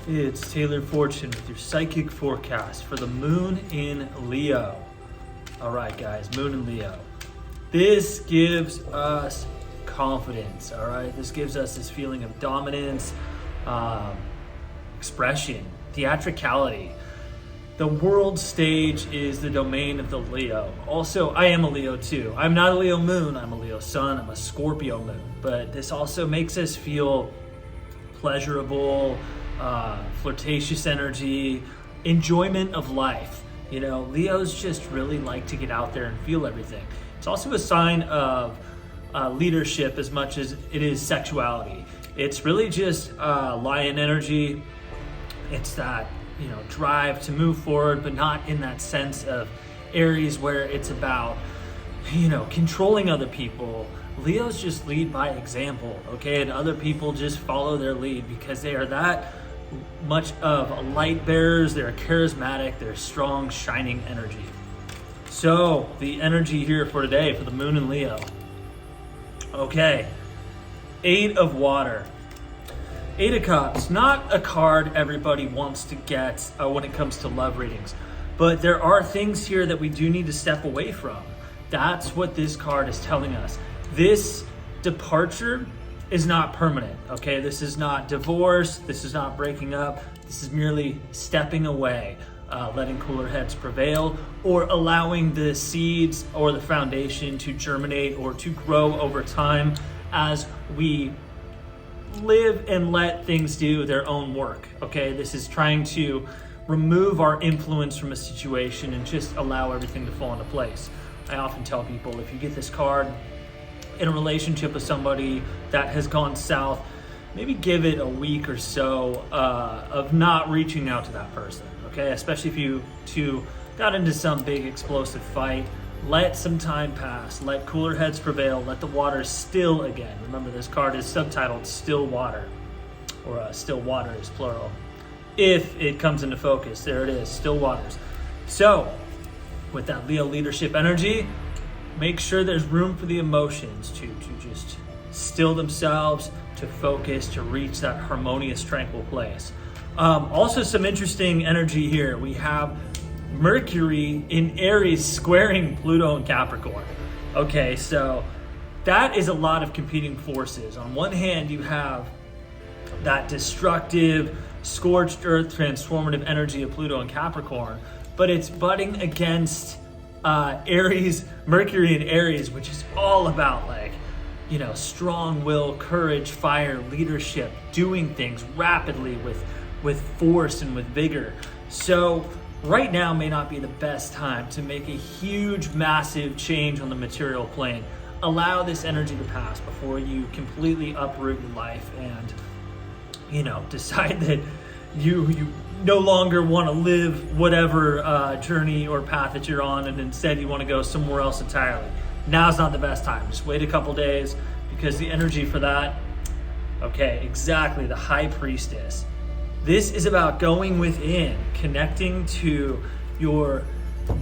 It's Taylor Fortune with your psychic forecast for the moon in Leo. All right, guys, moon in Leo. This gives us confidence, all right? This gives us this feeling of dominance, expression, theatricality. The world stage is the domain of the Leo. Also, I am a Leo too. I'm not a Leo moon, I'm a Leo sun, I'm a Scorpio moon. But this also makes us feel pleasurable, flirtatious energy, enjoyment of life. You know, Leos just really like to get out there and feel everything. It's also a sign of leadership as much as it is sexuality. It's really just lion energy. It's that, you know, drive to move forward, but not in that sense of Aries where it's about, you know, controlling other people. Leos just lead by example, okay? And other people just follow their lead because they are that much of light bearers. They're charismatic, they're strong, shining energy. So the energy here for today for the moon in Leo. Okay, 8 of water. 8 of Cups, not a card everybody wants to get when it comes to love readings, but there are things here that we do need to step away from. That's what this card is telling us. This departure is not permanent, okay? This is not divorce, this is not breaking up, this is merely stepping away, letting cooler heads prevail, or allowing the seeds or the foundation to germinate or to grow over time as we live and let things do their own work, okay? This is trying to remove our influence from a situation and just allow everything to fall into place. I often tell people, if you get this card in a relationship with somebody that has gone south, maybe give it a week or so of not reaching out to that person, okay? Especially if you two got into some big explosive fight. Let some time pass, let cooler heads prevail, let the water still again. Remember, this card is subtitled Still Water, or Still Water is plural. If it comes into focus, there it is, Still Waters. So, with that Leo leadership energy, make sure there's room for the emotions to just still themselves, to focus, to reach that harmonious, tranquil place. Also some interesting energy here. We have Mercury in Aries squaring Pluto in Capricorn. Okay, so that is a lot of competing forces. On one hand, you have that destructive, scorched earth, transformative energy of Pluto in Capricorn, but it's butting against Aries, Mercury in Aries, which is all about, like, you know, strong will, courage, fire, leadership, doing things rapidly with force and with vigor. So right now may not be the best time to make a huge, massive change on the material plane. Allow this energy to pass before you completely uproot your life and, you know, decide that you no longer want to live whatever journey or path that you're on, and instead you want to go somewhere else entirely. Now's not the best time. Just wait a couple days, because the energy for that, okay, exactly, the High Priestess. This is about going within, connecting to your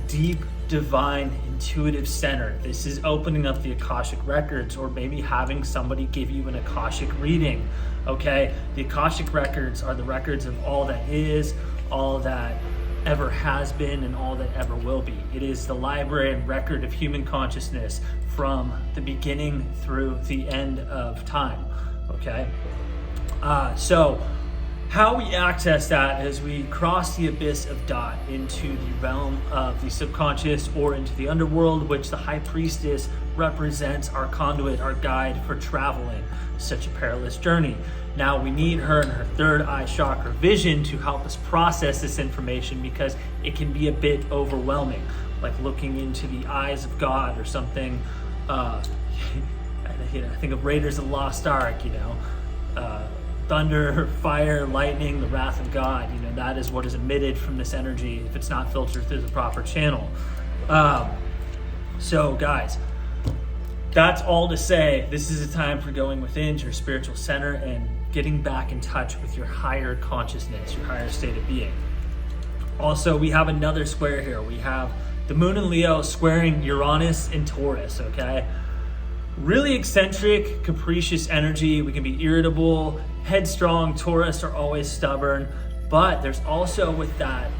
deep, divine, intuitive center. This is opening up the Akashic records, or maybe having somebody give you an Akashic reading, okay? The Akashic records are the records of all that is, all that ever has been, and all that ever will be. It is the library and record of human consciousness from the beginning through the end of time, okay? So how we access that is we cross the abyss of Dot into the realm of the subconscious, or into the underworld, which the High Priestess represents our conduit, our guide for traveling such a perilous journey. Now we need her and her third eye chakra vision to help us process this information, because it can be a bit overwhelming, like looking into the eyes of God or something. I think of Raiders of the Lost Ark, you know, thunder, fire, lightning, the wrath of God. You know, that is what is emitted from this energy if it's not filtered through the proper channel. So guys, that's all to say, this is a time for going within to your spiritual center and getting back in touch with your higher consciousness, your higher state of being. Also, we have another square here. We have the moon in Leo squaring Uranus in Taurus, okay? Really eccentric, capricious energy. We can be irritable, headstrong. Taurus are always stubborn. But there's also with that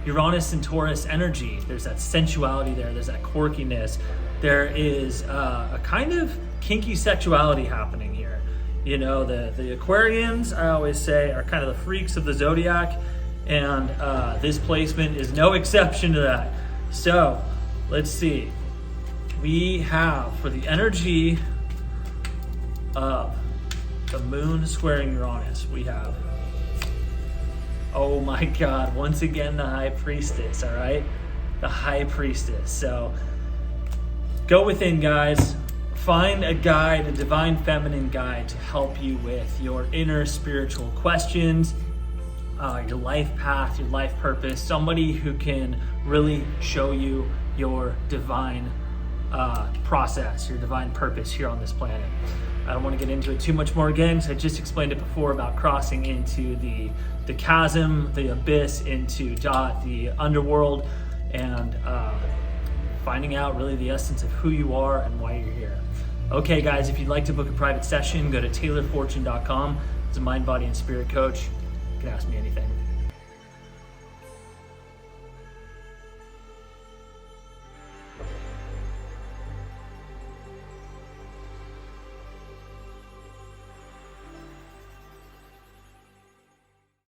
Uranus and Taurus energy, there's that sensuality there, there's that quirkiness. There is a kind of kinky sexuality happening here. You know, the Aquarians, I always say, are kind of the freaks of the zodiac, and this placement is no exception to that. So let's see. We have, for the energy of the moon squaring Uranus, we have, oh my God, once again, the High Priestess, all right? The High Priestess. So go within, guys. Find a guide, a divine feminine guide to help you with your inner spiritual questions, your life path, your life purpose, somebody who can really show you your divine process, your divine purpose here on this planet. I don't want to get into it too much more again, because I just explained it before about crossing into the chasm, the abyss, into the underworld, and finding out really the essence of who you are and why you're here. Okay, guys, if you'd like to book a private session, go to taylorfortune.com. It's a mind, body, and spirit coach. You can ask me anything.